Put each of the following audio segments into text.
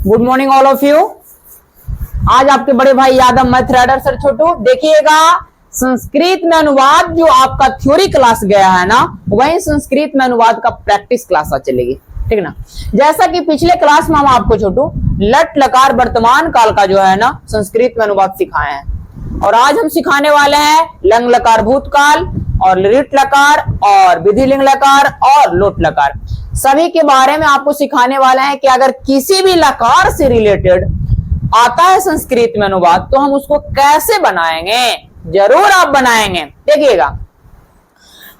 Good morning all of you. आज आपके बड़े भाई यादव मैथ राइडर सर छोटू देखिएगा संस्कृत में अनुवाद जो आपका थ्योरी क्लास गया है ना, वही संस्कृत में अनुवाद का प्रैक्टिस क्लास आज चलेगी, ठीक ना। जैसा कि पिछले क्लास में हम आपको छोटू लट लकार वर्तमान काल का जो है ना संस्कृत में अनुवाद सिखाए हैं, और आज हम सिखाने वाले हैं लंग लकार भूतकाल और लिट लकार और विधिलिंग लकार और लोट लकार। सभी के बारे में आपको सिखाने वाले हैं कि अगर किसी भी लकार से रिलेटेड आता है संस्कृत में अनुवाद तो हम उसको कैसे बनाएंगे, जरूर आप बनाएंगे। देखिएगा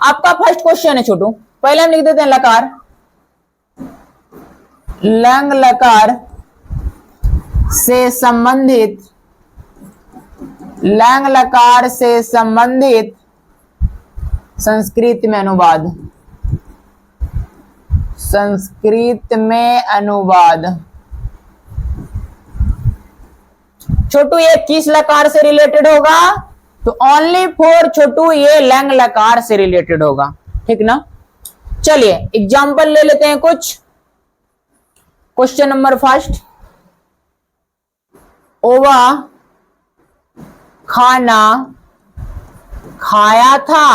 आपका फर्स्ट क्वेश्चन है छोटू, पहले हम लिख देते हैं लकार, लंग लकार से संबंधित, लंग लकार से संबंधित संस्कृत में अनुवाद, संस्कृत में अनुवाद। छोटू ये किस लकार से रिलेटेड होगा, तो ओनली फॉर छोटू ये लंग लकार से रिलेटेड होगा, ठीक ना। चलिए एग्जाम्पल ले लेते हैं कुछ। क्वेश्चन नंबर फर्स्ट, ओवा खाना खाया था,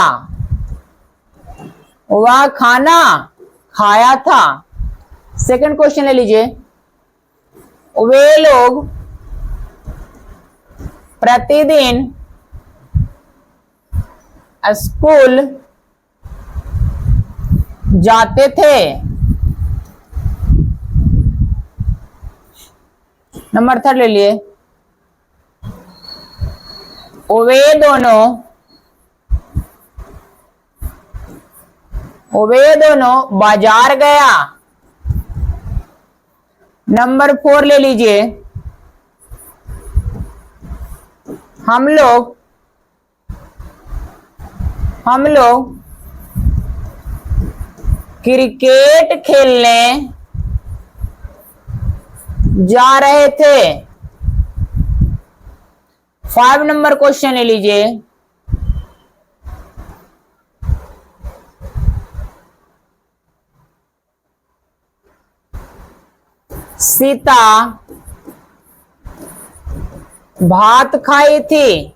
वह खाना खाया था। सेकंड क्वेश्चन ले लीजिए, वे लोग प्रतिदिन स्कूल जाते थे। नंबर थर्ड ले लिए, वे दोनों बाजार गया। नंबर 4 ले लीजिए, हम लोग क्रिकेट खेलने जा रहे थे। 5 नंबर क्वेश्चन ले लीजिए, सीता भात खाई थी।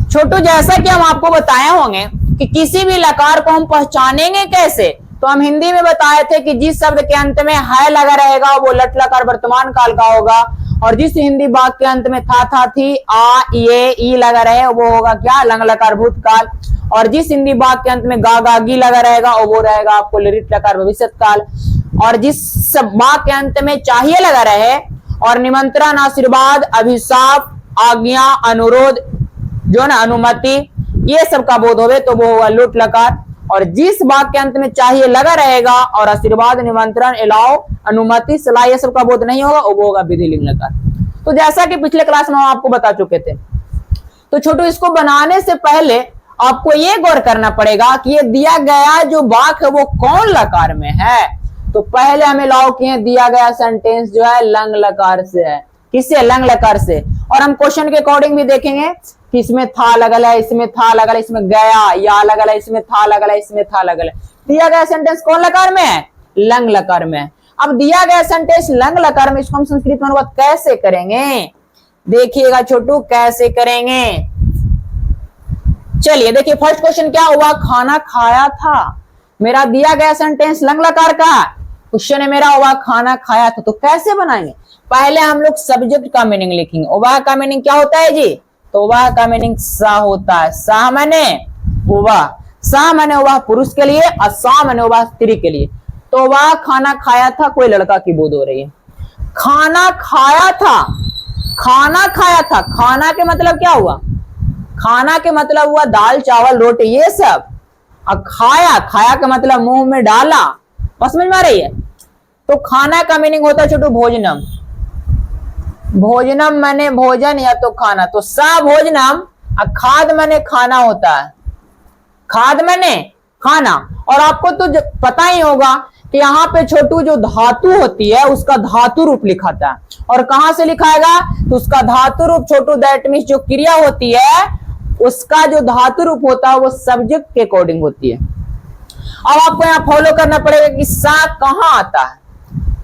छोटू जैसा कि हम आपको बताए होंगे कि किसी भी लकार को हम पहचानेंगे कैसे, तो हम हिंदी में बताए थे कि जिस शब्द के अंत में है लगा रहेगा वो लट लकार वर्तमान काल का होगा, और जिस हिंदी वाक्य के अंत में था थी आ ये ई लगा रहे वो होगा क्या, लंग लकार भूतकाल, और जिस हिंदी वाक्य के अंत में गा गा गी लगा रहेगा वो रहेगा आपको लिट लकार भविष्यत काल, और जिस वाक्य के अंत में चाहिए लगा रहे और निमंत्रण आशीर्वाद अभिशाप आज्ञा अनुरोध जो ना अनुमति ये सब का बोध होवे तो वो होगा लोट लकार, और जिस वाक्य के अंत में चाहिए लगा रहेगा और आशीर्वाद निमंत्रण अलाउ अनुमति सलाह ये सब का बोध नहीं होगा वो होगा विधिलिंग लकार। तो जैसा कि पिछले क्लास में हम आपको बता चुके थे, तो छोटू इसको बनाने से पहले आपको ये गौर करना पड़ेगा कि ये दिया गया जो वाक्य है वो कौन लकार में है। तो पहले हमें लाओ कि दिया गया सेंटेंस जो है लंग लकार से है, किससे, लंग लकार से, और हम क्वेश्चन के अकॉर्डिंग भी देखेंगे कि इसमें था लगल है, इसमें था लगल है, इसमें गया या लगल है, इसमें था लगल है, इसमें था लगल है। दिया गया सेंटेंस कौन लकार में है, लंग लकार में। अब दिया गया सेंटेंस लंग लकार में, इसको हम संस्कृत में अनुवाद कैसे करेंगे, देखिएगा छोटू कैसे करेंगे। चलिए देखिए फर्स्ट क्वेश्चन क्या हुआ, खाना खाया था। मेरा दिया गया सेंटेंस लंग लकार का, क्वेश्चन है मेरा हुआ खाना खाया था, तो कैसे बनाएंगे। पहले हम लोग सब्जेक्ट का मीनिंग लिखेंगे। ओवा का मीनिंग क्या होता है जी, तो ओवा का मीनिंग सा होता है। सा माने ओवा, सा माने ओवा पुरुष के लिए और सा माने ओवा स्त्री के लिए। तो ओवा खाना खाया था, कोई लड़का की बोध हो रही है। खाना खाया था, खाना खाया था, खाना के मतलब क्या हुआ, खाना के मतलब हुआ दाल चावल रोटी ये सब, और खाया, खाया का मतलब मुंह में डाला, बस समझ में आ रही है। तो खाना का मीनिंग होता है छोटू भोजनम, भोजनम माने भोजन या तो खाना, तो सा भोजनम, और खाद माने खाना होता है, खाद माने खाना। और आपको तो पता ही होगा कि यहाँ पे छोटू जो धातु होती है उसका धातु रूप लिखा था, और कहां से लिखाएगा, तो उसका धातु रूप छोटू दैट मीन्स जो क्रिया होती है उसका जो धातु रूप होता है वो सब्जेक्ट के अकॉर्डिंग होती है। अब आपको यहाँ फॉलो करना पड़ेगा कि सा कहाँ आता है।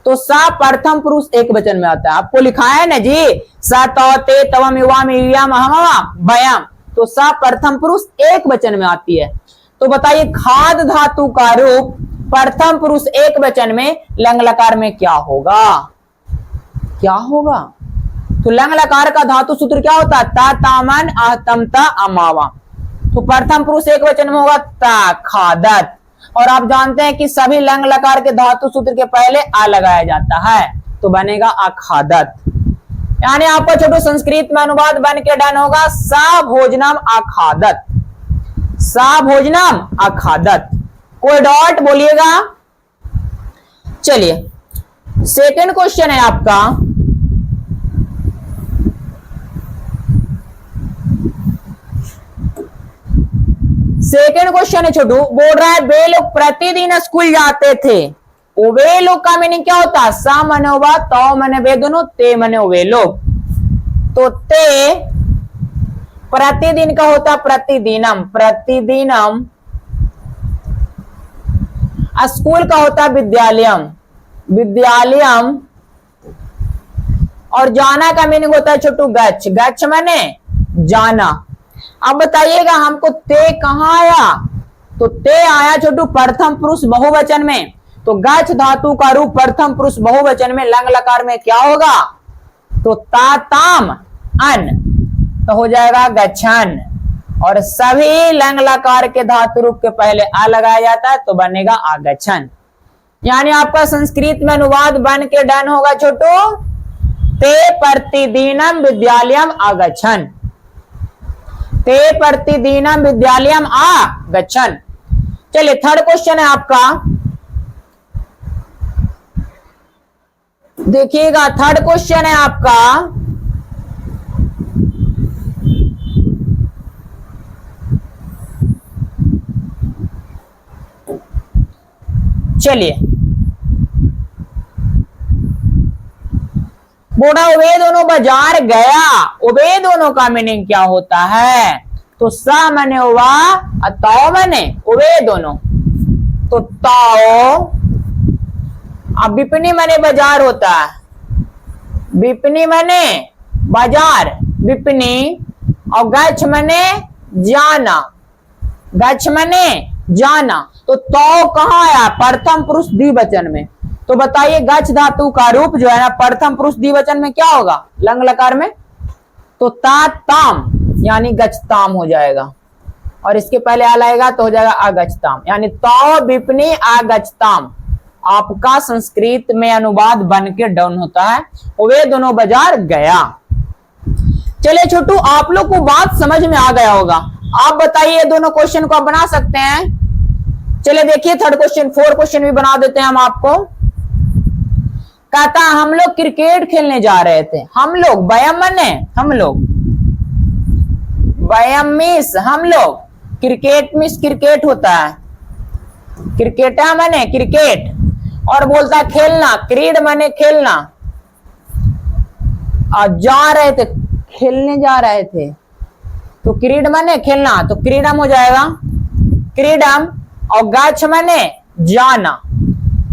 तो सा प्रथम पुरुष एक वचन में आता है, आपको लिखा है ना जी, सा तौ ते तवम युवाम युयाम अहम वयम, तो सा प्रथम पुरुष एक वचन में आती है। तो बताइए खाद धातु का रूप प्रथम पुरुष एक वचन में लंग लकार में क्या होगा, क्या होगा? तो लंग लकार का धातु सूत्र क्या होता है? ता तामन आहतमता अमावा। तो प्रथम पुरुष एक वचन में होगा ता खादत। और आप जानते हैं कि सभी लंग लकार के धातु सूत्र के पहले आ लगाया जाता है, तो बनेगा आखादत। यानी आपका छोटो संस्कृत में अनुवाद बन के डन होगा सा भोजनम आखादत, सा भोजनम आखादत। कोई डॉट बोलिएगा। चलिए सेकंड क्वेश्चन है आपका, सेकंड क्वेश्चन है छोटू, बोल रहा है वे लोग प्रतिदिन स्कूल जाते थे। वो वे लोग का मीनिंग क्या होता है? सा मने हुआ, तो मने वे दोनों, ते मने वे लोग। तो ते प्रतिदिन का होता प्रतिदिनम, प्रतिदिनम। स्कूल का होता विद्यालयम, विद्यालयम। और जाना का मीनिंग होता है छोटू गच्छ, गच्छ मने जाना। अब बताइएगा हमको ते कहाँ आया? तो ते आया छोटू प्रथम पुरुष बहुवचन में। तो गच्छ धातु का रूप प्रथम पुरुष बहुवचन में लंग लकार में क्या होगा? तो ता ताम अन, तो हो जाएगा गच्छन। और सभी लंग लकार के धातु रूप के पहले आ लगाया जाता है, तो बनेगा आगच्छन। यानी आपका संस्कृत में अनुवाद बन के डन होगा छोटू, ते प्रतिदिनम विद्यालयम आगच्छन, ते प्रतिदिनम विद्यालयम आगच्छन। चलिए थर्ड क्वेश्चन है आपका, देखिएगा थर्ड क्वेश्चन है आपका, चलिए बोला वे दोनों बाजार गया। वे दोनों का मीनिंग क्या होता है? तो सा मने हुआ, ताओ मने वे दोनों। तो ताओ, अब विपनी मने बाजार होता है, विपनी मने बाजार, विपनी। और गच्छ मने जाना, गच्छ मने जाना। तो कहाँ आया? प्रथम पुरुष द्विवचन में। तो बताइए गच्छ धातु का रूप जो है ना प्रथम पुरुष द्विवचन में क्या होगा लंग लकार में? तो ता ताम, यानी गच्छताम हो जाएगा। और इसके पहले आ लाएगा तो हो जाएगा अगच्छताम, यानी तो विपनी अगच्छताम। आपका संस्कृत में अनुवाद बन के डाउन होता है, वे दोनों बाजार गया। चलिए छोटू आप लोग को बात समझ में आ गया होगा। आप बताइए दोनों क्वेश्चन को आप बना सकते हैं। चलिए देखिए थर्ड क्वेश्चन, फोर क्वेश्चन भी बना देते हैं हम आपको। कहता हम लोग क्रिकेट खेलने जा रहे थे। हम लोग, वयम मने हम लोग, वयम मिस हम लोग, क्रिकेट मिस क्रिकेट होता है, क्रिकेटा मने क्रिकेट। और बोलता है खेलना, क्रीड मने खेलना। और जा रहे थे, खेलने जा रहे थे, तो क्रीड मने खेलना, तो क्रीडम हो जाएगा क्रीडम। और गच्छ मने जाना,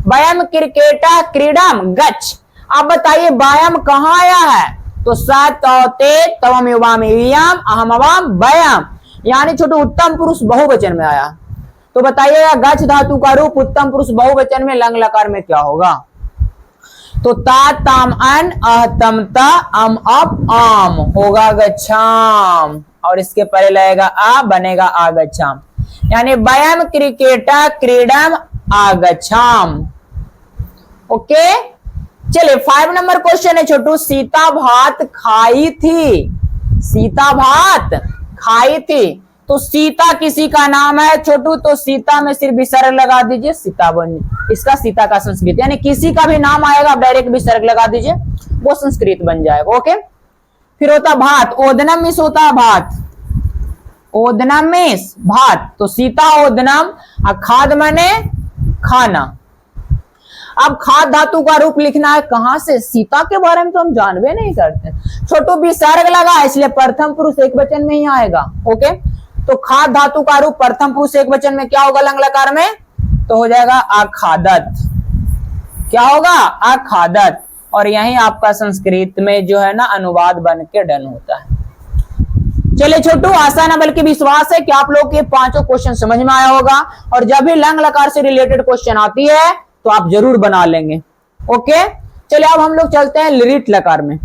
वयम क्रिकेटा क्रीडम गच्छ। अब बताइए वयम कहाँ आया है? तो सते तवम युवाम युयाम अहम अवाम वयम, यानी छोटू उत्तम पुरुष बहुवचन में आया। तो बताइएगा गच्छ धातु का रूप उत्तम पुरुष बहुवचन में लंग लकार में क्या होगा? तो ता ताम अन अहतमता अम अप आम होगा गच्छाम। और इसके पहले लगेगा आ, बनेगा आगच्छाम, यानी वयम क्रिकेटा क्रीडम आगच्छाम। ओके चलिए 5 नंबर क्वेश्चन है छोटू, सीता भात खाई थी, सीता भात खाई थी। तो सीता किसी का नाम है छोटू, तो सीता में सिर्फ विसर्ग लगा दीजिए, सीता बन, इसका सीता का संस्कृत, यानी किसी का भी नाम आएगा आप डायरेक्ट विसर्ग लगा दीजिए, वो संस्कृत बन जाएगा। ओके फिर होता भात, ओदनम मिस होता है भात, ओदनम मिस भात। तो सीता ओदनम, खाद मने खाना। अब खाद धातु का रूप लिखना है, कहां से? सीता के बारे में तो हम जानवे नहीं करते। छोटू विसर्ग लगा इसलिए प्रथम पुरुष एक वचन में ही आएगा। ओके तो खाद धातु का रूप प्रथम पुरुष एक वचन में क्या होगा लंग लकार में? तो हो जाएगा आखादत। क्या होगा? आखादत। और यही आपका संस्कृत में जो है ना अनुवाद बन के डन होता है। चलिए छोटू, आशा ना बल्कि विश्वास है कि आप लोग के पांचों क्वेश्चन समझ में आया होगा, और जब भी लंग लकार से रिलेटेड क्वेश्चन आती है तो आप जरूर बना लेंगे। ओके, चलिए अब हम लोग चलते हैं लिरिट लकार में।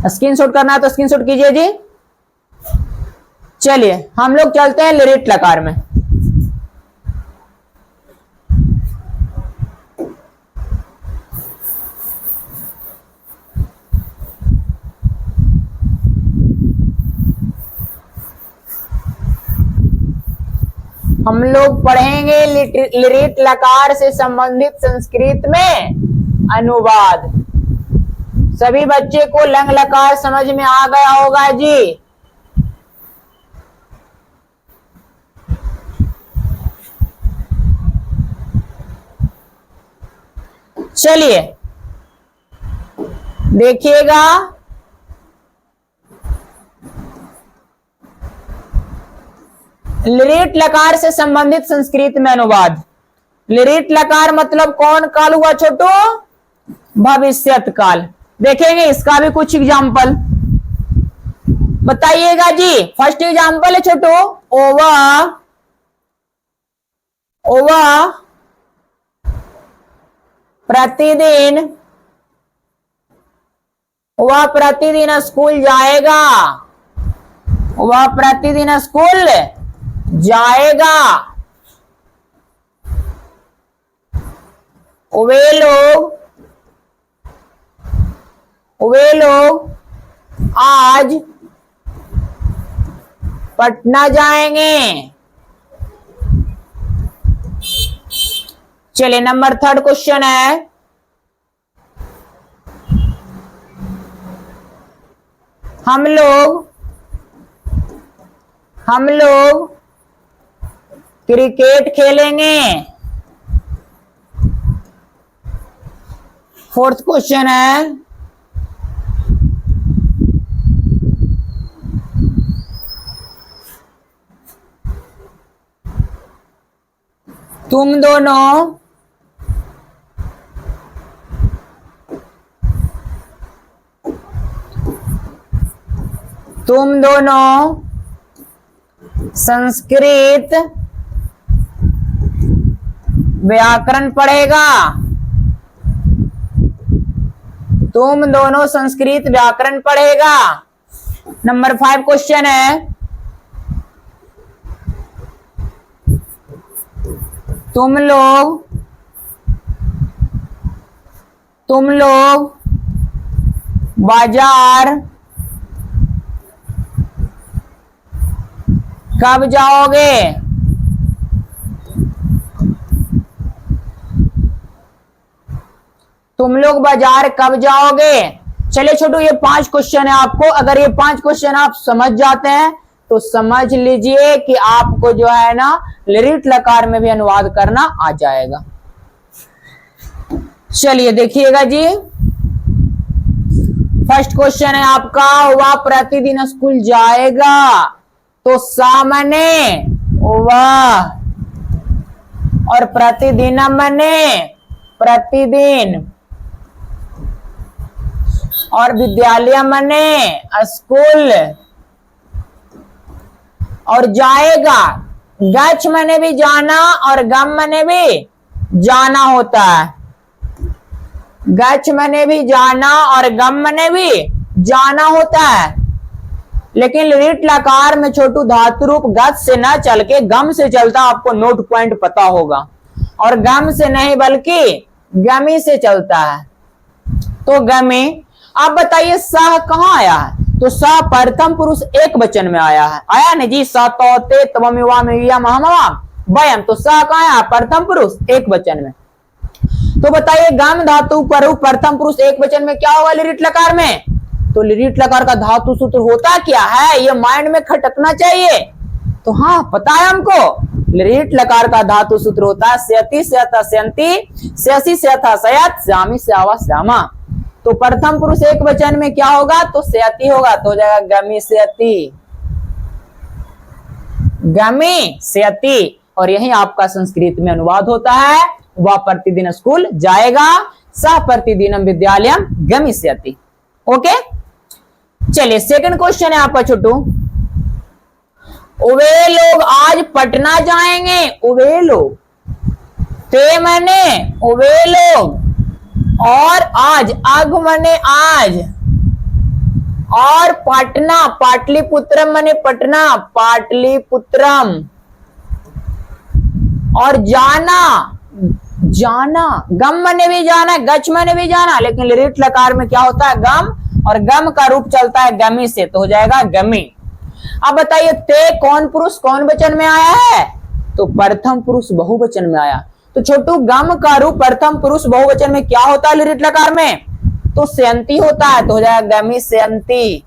स्क्रीनशॉट करना है तो स्क्रीनशॉट कीजिए जी। चलिए हम लोग चलते हैं लिरिट लकार में। हम लोग पढ़ेंगे लिरिट लकार से संबंधित संस्कृत में अनुवाद। सभी बच्चे को लंग लकार समझ में आ गया होगा जी। चलिए देखिएगा, लिरिट लकार से संबंधित संस्कृत में अनुवाद। लिरिट लकार मतलब कौन काल हुआ छोटू? भविष्यत काल। देखेंगे इसका भी कुछ एग्जाम्पल, बताइएगा जी। फर्स्ट एग्जाम्पल है छोटू, ओवा ओवा प्रतिदिन, वह प्रतिदिन स्कूल जाएगा। वह प्रतिदिन स्कूल जाएगा। वे लोग आज पटना जाएंगे। चलिए नंबर थर्ड क्वेश्चन है, हम लोग क्रिकेट खेलेंगे। फोर्थ क्वेश्चन है, तुम दोनों संस्कृत व्याकरण पढ़ेगा। तुम दोनों संस्कृत व्याकरण पढ़ेगा। नंबर 5 क्वेश्चन है, तुम लोग बाजार कब जाओगे? तुम लोग बाजार कब जाओगे? चलिए छोटू, ये 5 क्वेश्चन है आपको। अगर ये 5 क्वेश्चन आप समझ जाते हैं तो समझ लीजिए कि आपको जो है ना लिरिट लकार में भी अनुवाद करना आ जाएगा। चलिए देखिएगा जी, फर्स्ट क्वेश्चन है आपका, वह प्रतिदिन स्कूल जाएगा। तो सामने वह, और प्रतिदिन मने प्रतिदिन, और विद्यालय मने स्कूल, और जाएगा, गच्छ मने भी जाना और गम मने भी जाना होता है। गच्छ मने भी जाना और गम मने भी जाना होता है। लेकिन लिरिट लकार में छोटू धातु रूप गच से न चल के गम से चलता, आपको नोट पॉइंट पता होगा। और गम से नहीं बल्कि गमी से चलता है। तो गमी, आप बताइए सह कहां आया है? तो सह प्रथम पुरुष एक वचन में आया है। आया नहीं जी, स तो ते तवम युवा में वयम। तो सह कहां आया? प्रथम पुरुष एक वचन में। तो बताइए गम धातु पर प्रथम पुरुष एक वचन में क्या होगा लिरिट लकार में? तो लिरिट लकार का धातु सूत्र होता क्या है? ये माइंड में खटकना चाहिए। तो हाँ पता है हमको, लिरिट लकार का धातु सूत्र होता है स्यति स्यता स्यंति, स्यसि स्यथा स्यत, श्यामी स्यावा श्यामा। तो प्रथम पुरुष एक वचन में क्या होगा? तो स्यति होगा। तो हो जाएगा गमी स्यति, गमी स्यति। और यही आपका संस्कृत में अनुवाद होता है। वह प्रतिदिन स्कूल जाएगा, सह प्रतिदिनम विद्यालयम गमिष्यति। ओके, चलिए सेकंड क्वेश्चन है आपका छोटू। वे लोग आज पटना जाएंगे। वे लोग, ते मने वे लोग, और आज, अग मने आज, और पटना, पाटलिपुत्रम मने पटना, पाटलिपुत्रम, और जाना, जाना, गम मने भी जाना, गच मने भी जाना, लेकिन लिट लकार में क्या होता है, गम, और गम का रूप चलता है गमी से, तो हो जाएगा गमी। अब बताइए ते कौन पुरुष कौन वचन में आया है, तो प्रथम पुरुष बहुवचन में आया। तो छोटू गम का रूप प्रथम पुरुष बहुवचन में क्या होता है लिट लकार में, तो सेंती होता है, तो हो जाएगा गमी सेंती,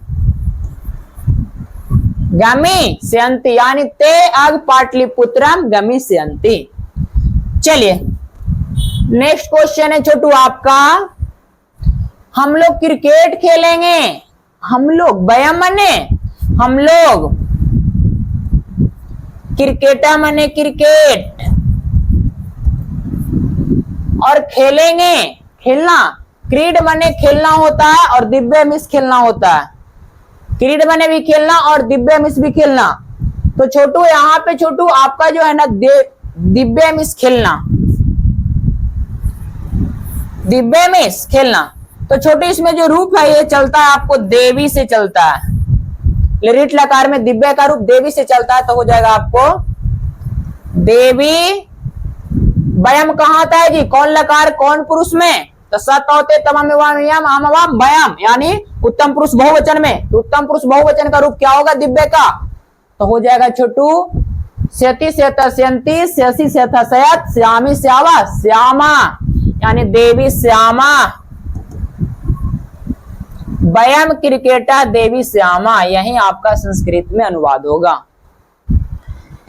गमी सेंती, यानी ते अग पाटलिपुत्रम गमी सेंती। चलिए नेक्स्ट क्वेश्चन है छोटू आपका, हम लोग क्रिकेट खेलेंगे। हम लोग, वयम मने हम लोग, क्रिकेटा मने क्रिकेट, और खेलेंगे, खेलना, क्रीड मने खेलना होता है और दिव्य मिस खेलना होता है। क्रीड मने भी खेलना और दिव्य मिस भी खेलना। तो छोटू यहाँ पे छोटू आपका जो है ना दिव्य मिस खेलना, दिव्य मिस खेलना, तो छोटू इसमें जो रूप है ये चलता है आपको देवी से चलता है। लिट लकार में दिव्य का रूप देवी से चलता है, तो हो जाएगा आपको देवी। वयम कहाँ आता है जी, कौन लकार कौन पुरुष में, तो सत होते तमाम वयम, यानी उत्तम पुरुष बहुवचन में। तो उत्तम पुरुष बहुवचन का रूप क्या होगा दिव्य का, तो हो जाएगा छोटू स्यति स्यत स्यंती, स्यसी स्यथ स्यत, श्यामी श्यावा श्यामा, यानी देवी श्यामा। वयम क्रिकेटा देवी श्यामा, यही आपका संस्कृत में अनुवाद होगा।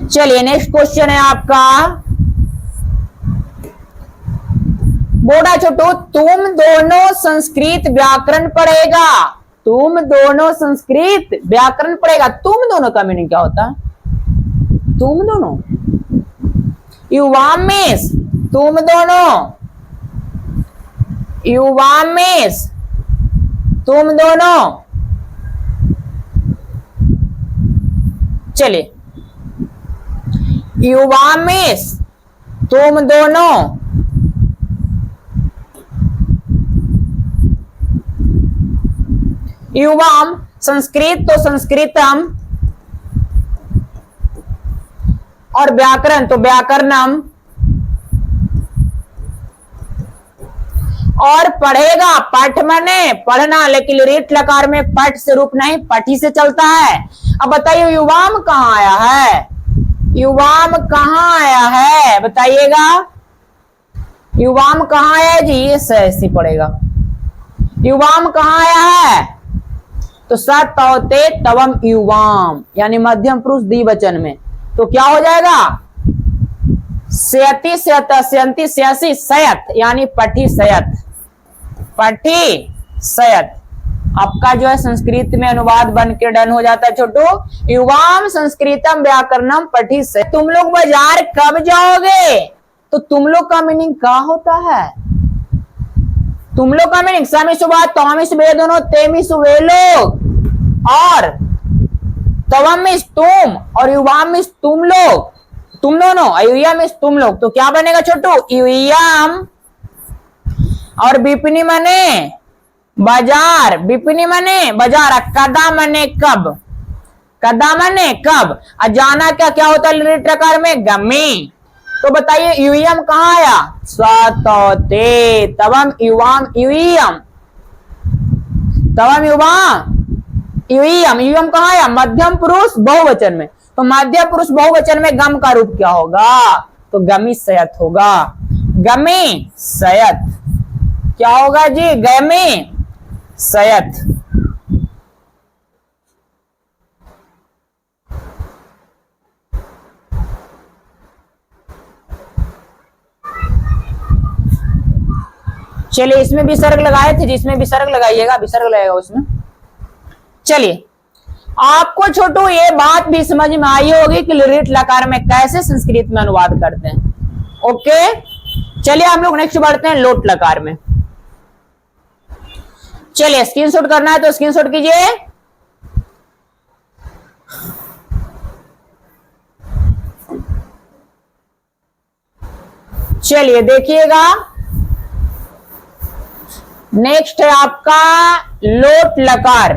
चलिए नेक्स्ट क्वेश्चन है आपका, बोला छोटू तुम दोनों संस्कृत व्याकरण पढ़ेगा। तुम दोनों संस्कृत व्याकरण पढ़ेगा। तुम दोनों का मीनिंग क्या होता है, तुम दोनों, युवामेश, तुम दोनों, युवामेश, तुम दोनों। चलिए युवामेश, तुम दोनों, युवाम संस्कृत, तो संस्कृतम, और व्याकरण तो व्याकरणम, और पढ़ेगा, पठ मने पढ़ना, लेकिन रीट लकार में पठ से रूप नहीं पठी से चलता है। अब बताइए युवाम कहाँ आया है, युवाम कहाँ आया है बताइएगा, युवाम कहाँ आया है जी, ये ऐसी पड़ेगा। युवाम कहाँ आया है, तो सतौते तवम युवाम, यानी मध्यम पुरुष द्विवचन में, तो क्या हो जाएगा स्यति स्यत स्यंती स्यसी सयत, यानी पठी सयत, पठी सयत। आपका जो है संस्कृत में अनुवाद बन के डन हो जाता है छोटू, युवाम संस्कृतम व्याकरणम पठी सयत। तुम लोग बाजार कब जाओगे, तो तुम लोग का मीनिंग क्या होता है, तुम लोग का मीनिंग समी सुबह तमिस वे दोनों, तेमिस वे लोग, और तवमिस तुम, और युवामिस तुम लोग, तुम दोनों, युयमिस तुम लोग। तो क्या बनेगा छोटू, युयम, और विपनी मने बाजार, विपनी मने बाजार, कदा मने कब, कदा मने कब, जाना क्या होता है लिट लकार में गमी। तो बताइए युयम कहाँ आया, स्वतोते तवम युवाम युयम, तवम युवाम युयम, युयम कहाँ आया मध्यम पुरुष बहुवचन में। तो मध्य पुरुष बहुवचन में गम का रूप क्या होगा, तो गमी सयत होगा, गमी सयत, क्या होगा जी, गमी सयत। चलिए इसमें विसर्ग लगाए थे, जिसमें विसर्ग लगाइएगा, विसर्ग लगेगा उसमें। चलिए आपको छोटू ये बात भी समझ में आई होगी कि लिट लकार में कैसे संस्कृत में अनुवाद करते हैं। ओके, चलिए हम लोग नेक्स्ट बढ़ते हैं लोट लकार में। चलिए स्क्रीनशॉट करना है तो स्क्रीनशॉट कीजिए। चलिए देखिएगा, नेक्स्ट है आपका लोट लकार।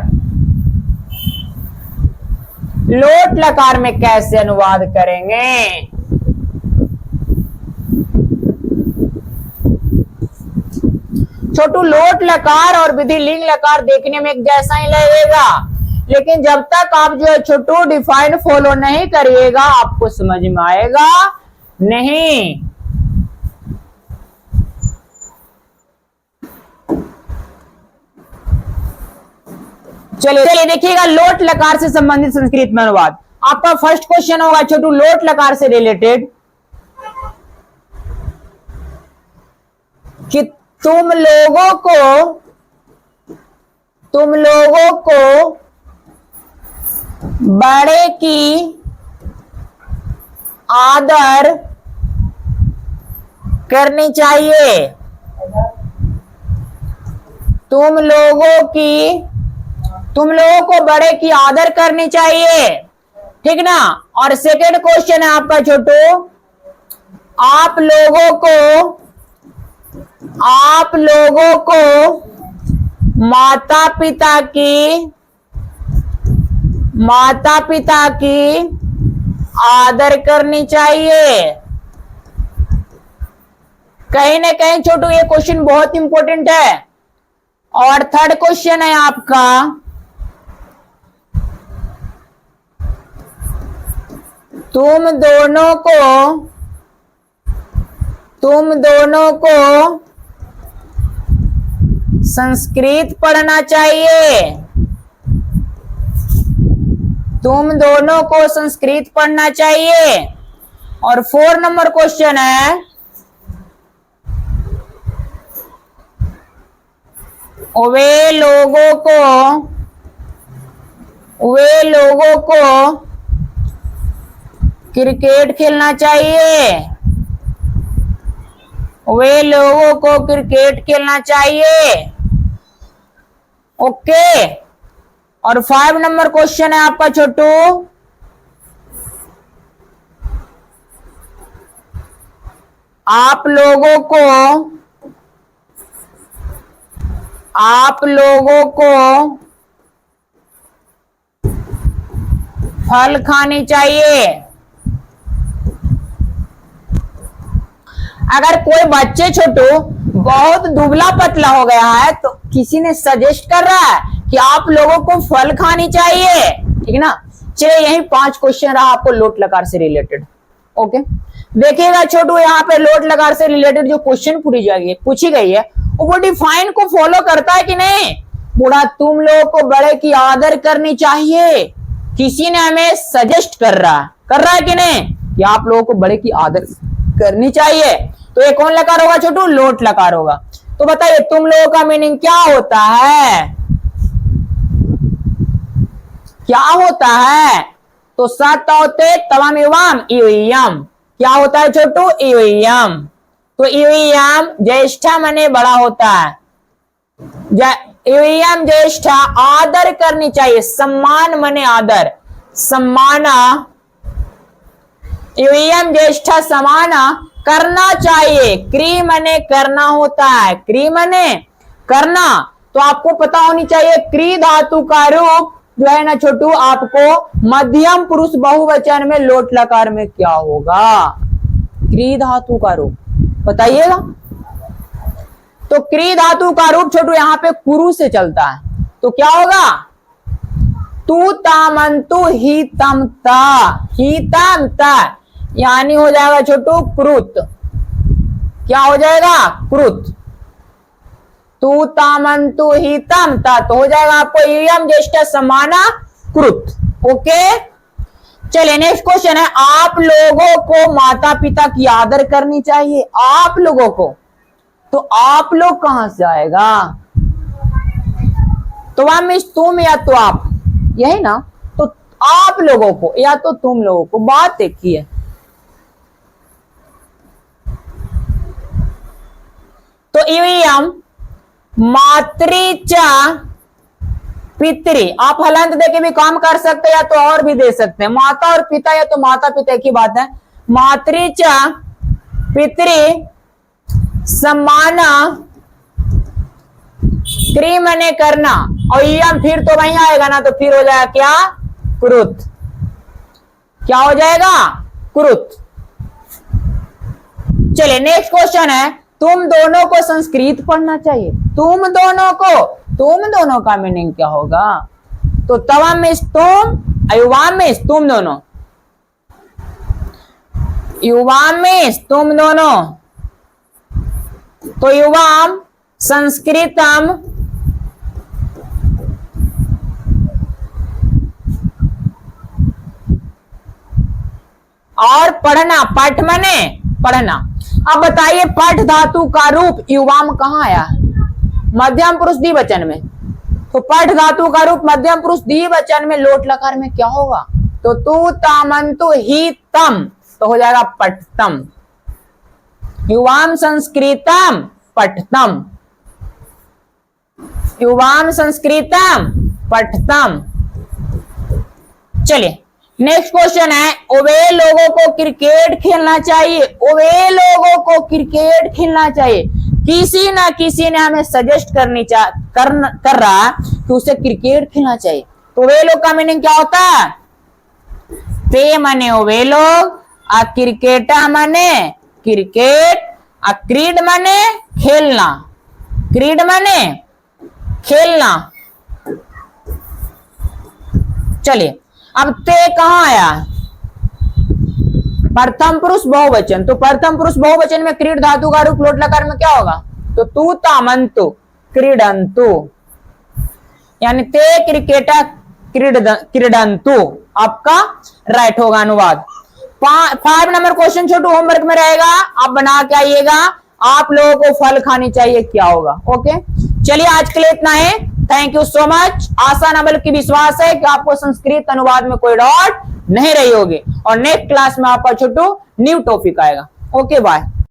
लोट लकार में कैसे अनुवाद करेंगे? छोटू लोट लकार और विधि लिंग लकार देखने में एक जैसा ही लगेगा, लेकिन जब तक आप जो है छोटू डिफाइन फॉलो नहीं करिएगा आपको समझ में आएगा नहीं। चलिए देखिएगा लोट लकार से संबंधित संस्कृत में अनुवाद। आपका फर्स्ट क्वेश्चन होगा छोटू लोट लकार से रिलेटेड कि तुम लोगों को बड़े की आदर करनी चाहिए। तुम लोगों को बड़े की आदर करनी चाहिए, ठीक ना। और सेकंड क्वेश्चन है आपका छोटू, आप लोगों को माता पिता की आदर करनी चाहिए। कहीं ना कहीं छोटू ये क्वेश्चन बहुत इंपॉर्टेंट है। और थर्ड क्वेश्चन है आपका, तुम दोनों को संस्कृत पढ़ना चाहिए। तुम दोनों को संस्कृत पढ़ना चाहिए। और 4 नंबर क्वेश्चन है, वे लोगों को क्रिकेट खेलना चाहिए। वे लोगों को क्रिकेट खेलना चाहिए। ओके। और 5 नंबर क्वेश्चन है आपका छोटू, आप लोगों को फल खानी चाहिए। अगर कोई बच्चे छोटू बहुत दुबला पतला हो गया है तो किसी ने सजेस्ट कर रहा है कि आप लोगों को फल खानी चाहिए, ठीक है ना। चलिए यही 5 क्वेश्चन रहा आपको लोट लकार से रिलेटेड। ओके, देखिएगा छोटू यहाँ पे लोट लकार से रिलेटेड जो क्वेश्चन पूछी गई है वो डिफाइन को फॉलो करता है कि नहीं। बूढ़ा तुम लोगों को बड़े की आदर करनी चाहिए, किसी ने हमें सजेस्ट कर रहा है कि नहीं कि आप लोगों को बड़े की आदर करनी चाहिए। तो ये कौन लकार होगा छोटू? लोट लकार होगा। तो बताइए तुम लोगों का मीनिंग क्या होता है? क्या होता है? तो सतौते तवम युवाम इवयम क्या होता है छोटू? इवयम। तो इवयम ज्येष्ठा मने बड़ा होता है। इवयम ज्येष्ठा आदर करनी चाहिए, सम्मान मने आदर, सम्माना। इवयम ज्येष्ठा समाना करना चाहिए, क्री मने करना होता है, क्री मने करना। तो आपको पता होनी चाहिए क्री धातु का रूप जो है ना छोटू आपको मध्यम पुरुष बहुवचन में लोट लकार में क्या होगा? क्री धातु का रूप बताइएगा। तो क्री धातु का रूप छोटू यहाँ पे कुरु से चलता है, तो क्या होगा? तू तामंतु ही तमता, ही तमता यानी हो जाएगा छोटू कृत। क्या हो जाएगा? कृत। तू तामंतु ही तमता तो हो जाएगा आपको इवयम ज्येष्ठ समाना कृत। ओके, चलिए नेक्स्ट क्वेश्चन है, आप लोगों को माता पिता की आदर करनी चाहिए। आप लोगों को, तो आप लोग कहां से आएगा? तो वह मिस तुम या तो आप, यही ना। आप लोगों को या तो तुम लोगों को। बात देखिए, तो इयम मातृचा पितृ, आप हलंत देके भी काम कर सकते हैं या तो और भी दे सकते हैं। माता और पिता या तो माता पिता की बात है। मातृचा पितृ सम्माना क्री मने करना, और यम फिर तो वहीं आएगा ना, तो फिर हो जाएगा क्या, कृत। क्या हो जाएगा, कृत। चलिए नेक्स्ट क्वेश्चन है, तुम दोनों को संस्कृत पढ़ना चाहिए। तुम दोनों को, तुम दोनों का मीनिंग क्या होगा, तो तवम मीन्स तुम, युवाम मीन्स तुम दोनों, युवाम मीन्स तुम दोनों, तो युवाम संस्कृतम और पढ़ना, पठ मने पढ़ना। अब बताइए पठ धातु का रूप युवाम कहां आया, मध्यम पुरुष द्विवचन में। तो पठ धातु का रूप मध्यम पुरुष द्विवचन में लोट लकार में क्या होगा, तो तू तामंतु ही तम, तो हो जाएगा पठतम। युवाम संस्कृतम पठतम, युवाम संस्कृतम पठतम। चलिए नेक्स्ट क्वेश्चन है, वे लोगों को क्रिकेट खेलना चाहिए। वे लोगों को क्रिकेट खेलना चाहिए। किसी ना किसी ने हमें सजेस्ट कर रहा कि उसे क्रिकेट खेलना चाहिए। तो वे लोग का मीनिंग क्या होता है, ते मने वे लोग, आ क्रिकेटा मने क्रिकेट, आ क्रीड मने खेलना, क्रीड मने खेलना। चलिए अब ते कहां आया, प्रथम पुरुष बहुवचन। तो प्रथम पुरुष बहुवचन में क्रीड धातु का रूप लोट लकार में क्या होगा, तो तू तामंतु क्रीडंतु, यानी ते क्रिकेटा क्रीडंतु, आपका राइट होगा अनुवाद। 5 नंबर क्वेश्चन छोटू होमवर्क में रहेगा, आप बना के आइएगा। आप लोगों को फल खानी चाहिए, क्या होगा। ओके चलिए आज के लिए इतना है। Thank you so much. आशा न बल्कि विश्वास है कि आपको संस्कृत अनुवाद में कोई डाउट नहीं रही होगी, और नेक्स्ट क्लास में आपका छोटू न्यू टॉपिक आएगा। Okay bye.